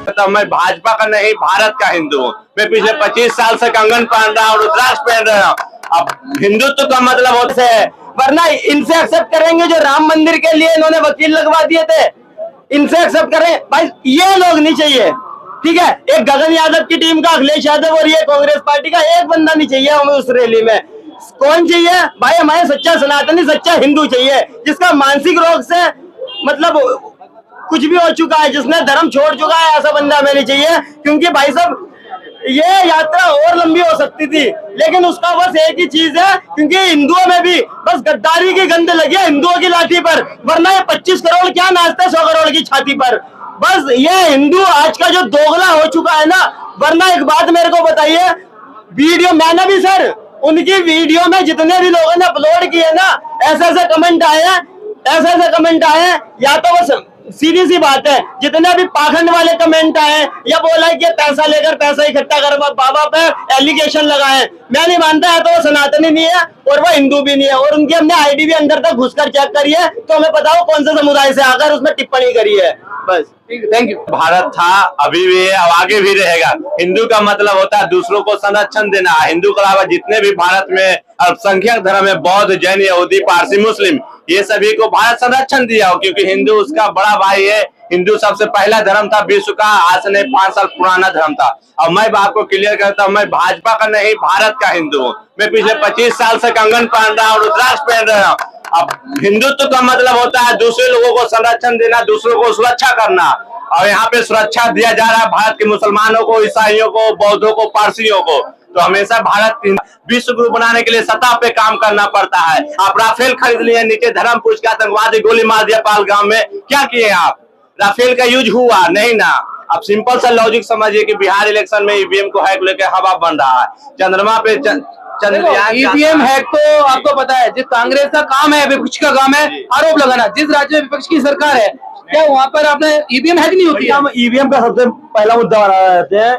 तो मैं भाजपा का नहीं, भारत का हिंदू हूँ। मैं पिछले 25 साल से कंगन पहन रहा हूँ, रुद्राक्ष पहन रहा हूँ। अब हिंदुत्व का मतलब होता है, वरना इनसे एक्सेप्ट करेंगे जो राम मंदिर के लिए इन्होंने वकील लगवा दिए थे, इनसे एक्सेप्ट करें भाई? ये लोग नहीं चाहिए, ठीक है। एक गगन यादव की टीम का अखिलेश यादव और ये कांग्रेस पार्टी का एक बंदा नहीं चाहिए हमें उस रैली में। कौन चाहिए भाई? हमारे सच्चा सनातनी, सच्चा हिंदू चाहिए, जिसका मानसिक रोग से मतलब कुछ भी हो चुका है, जिसने धर्म छोड़ चुका है, ऐसा बंदा हमें नहीं चाहिए। क्योंकि भाई साहब ये यात्रा और लंबी हो सकती थी, लेकिन उसका बस एक ही चीज है, क्योंकि हिंदुओं में भी बस गद्दारी की गंध लगी है हिंदुओं की लाठी पर, वरना ये 25 करोड़ क्या नाचते 100 करोड़ की छाती पर। बस ये हिंदू आज का जो दोगला हो चुका है ना। वरना एक बात मेरे को बताइए, वीडियो मैंने भी सर उनकी वीडियो में जितने भी लोगों ने अपलोड किए ना, ऐसे ऐसे कमेंट आए हैं, ऐसे ऐसे कमेंट आए हैं, या तो बस सीधी सी बात है, जितने भी पाखंड वाले कमेंट आए या बोला है कि पैसा लेकर पैसा इकट्ठा कर बाबा पे एलिगेशन लगाए, मैं नहीं मानता है। तो वो सनातनी नहीं है और वो हिंदू भी नहीं है, और उनकी हमने आईडी भी अंदर तक घुसकर चेक करी है, तो हमें पता हो कौन से समुदाय से आकर उसमें टिप्पणी करी है। बस थैंक यू। भारत था, अभी भी है, अब आगे भी रहेगा। हिंदू का मतलब होता है दूसरों को संरक्षण देना। हिंदू के अलावा जितने भी भारत में अल्पसंख्यक धर्म है, बौद्ध, जैन, यहूदी, पारसी, मुस्लिम, ये सभी को भारत संरक्षण दिया हो, क्योंकि हिंदू उसका बड़ा भाई है। हिंदू सबसे पहला धर्म था विश्व का, आज से नहीं 5 साल पुराना धर्म था। अब मैं आपको क्लियर करता हूँ, मैं भाजपा का नहीं, भारत का हिंदू हूँ। मैं पिछले 25 साल से कंगन पहन रहा हूँ, रुद्राक्ष पहन रहा हूँ। अब हिंदुत्व का मतलब होता है दूसरे लोगों को संरक्षण देना, दूसरों को सुरक्षा करना, और यहाँ पे सुरक्षा दिया जा रहा है भारत के मुसलमानों को, ईसाइयों को, बौद्धों को, पारसियों को। तो हमेशा भारत विश्व गुरु बनाने के लिए सतह पे काम करना पड़ता है। आप राफेल खरीद लिए, नीचे धर्म पूछ के आतंकवादी गोली मार दिया पहलगाम में, क्या किए आप? राफेल का यूज हुआ नहीं ना। अब सिंपल सा लॉजिक समझिए कि बिहार इलेक्शन में ईवीएम को हैक लेके हवा बन रहा है, चंद्रमा पे चंद्रयान। ईवीएम हैक तो आपको पता है, जिस कांग्रेस का काम है, विपक्ष का काम है आरोप लगाना। जिस राज्य में विपक्ष की सरकार है, क्या वहाँ पर आपने ईवीएम हैक नहीं होती है? हम ईवीएम का सबसे पहला मुद्दा बना रहते हैं।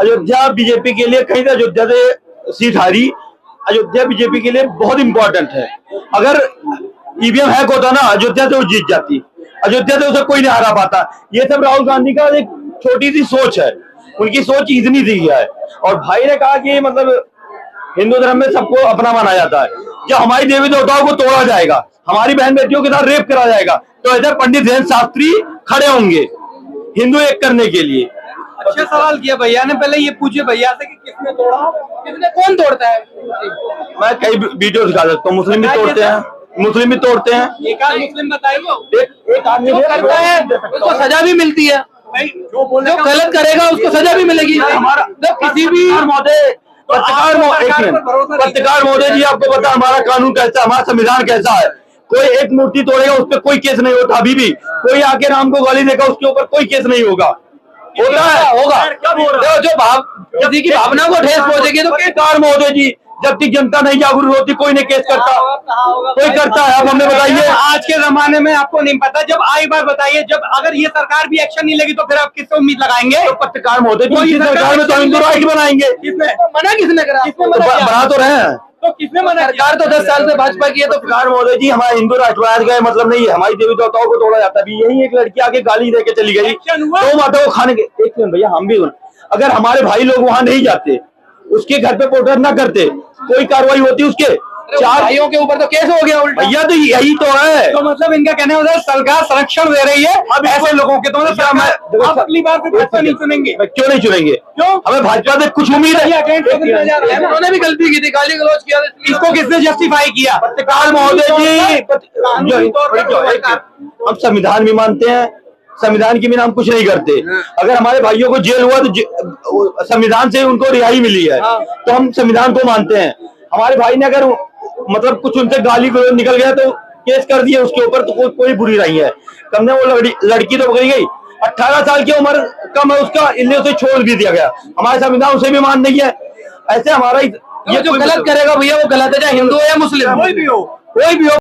अयोध्या बीजेपी के लिए, कहीं तो अयोध्या से सीट हारी, अयोध्या बीजेपी के लिए बहुत इंपॉर्टेंट है। अगर ईवीएम हैक होता ना, अयोध्या से वो जीत जाती, अयोध्या से उसे कोई नहीं हरा पाता। ये सब राहुल गांधी का एक छोटी सी सोच है, उनकी सोच इतनी दी है। और भाई ने कहा कि मतलब हिंदू धर्म में सबको अपना माना जाता है, जब हमारी देवी देवताओं को तोड़ा जाएगा, हमारी बहन बेटियों के साथ रेप करा जाएगा, तो इधर पंडित जैन शास्त्री खड़े होंगे हिंदू एक करने के लिए। अच्छा सवाल किया भैया ने। पहले ये पूछिए भैया से कि किसने तोड़ा, किसने, कौन तोड़ता है? मैं कई वीडियो दिखा सकता हूँ, मुस्लिम भी तोड़ते हैं, मुस्लिम भी तोड़ते हैं। एक आध मुस्लिम बताइए, एक आदमी करता है उसको सजा भी मिलती है। जो गलत करेगा उसको सजा भी मिलेगी। हमारा किसी भी पत्रकार महोदय जी, आपको पता हमारा कानून कैसा है, हमारा संविधान कैसा है? कोई एक मूर्ति तोड़ेगा उस पर कोई केस नहीं होता। अभी भी कोई आके राम को गाली देगा, उसके ऊपर कोई केस नहीं होगा। होता है, होगा। जो भाव किसी की भावना को ठेस पहुंचेगी तो पत्रकार महोदय जी, जब तक जनता नहीं जागरूक होती कोई नहीं केस करता, कोई करता है? आप हमें बताइए। आज के जमाने में आपको नहीं पता, जब आई बार बताइए, जब अगर ये सरकार भी एक्शन नहीं लेगी तो फिर आप किससे उम्मीद लगाएंगे? तो पत्रकार महोदय जी, सरकार में तो हिंदू राइट बनाएंगे। किसने मना, किसने करा? बना तो रहे हैं, तो किसने मना? सरकार तो 10 साल से भाजपा की है। तो पत्रकार महोदय जी, हमारा हिंदू राष्ट्र बनाया गया मतलब नहीं है, हमारी देवी देवताओं को तोड़ा जाता है। यही एक लड़की आके गाली दे के चली गई, तो माता को खाने के। एक मिनट भैया, हम भी अगर हमारे भाई लोग वहां नहीं जाते, उसके घर पे प्रोटेस्ट ना करते, कोई कार्रवाई होती उसके 4 भाइयों के ऊपर तो केस हो गया उल्टा। भैया तो यही तो है। तो मतलब इनका कहना है सरकार संरक्षण दे रही है अब ऐसे लोगों के। तो मतलब अगली बार फिर भाजपा नहीं चुनेंगे? क्यों नहीं चुनेंगे? क्यों? हमें भाजपा से कुछ उम्मीद है? उन्होंने भी गलती की थी, गाली गलौज किया, इसको किसने जस्टिफाई किया? पत्रकार महोदय जी, हम संविधान भी मानते हैं, संविधान के बिना हम कुछ नहीं करते। अगर हमारे भाइयों को जेल हुआ तो संविधान से उनको रिहाई मिली है, तो हम संविधान को मानते हैं। हमारे भाई ने अगर मतलब कुछ उनसे गाली निकल गया तो केस कर दिए उसके ऊपर, तो कोई बुरी नहीं है। कम वो लड़की तो पकड़ी गई, 18 साल की उम्र कम है उसका, इसलिए उसे छोड़ भी दिया गया। हमारे संविधान उसे भी मान नहीं है। ऐसे हमारा ये जो गलत करेगा भैया वो गलत है, चाहे हिंदू हो या मुस्लिम, कोई भी हो।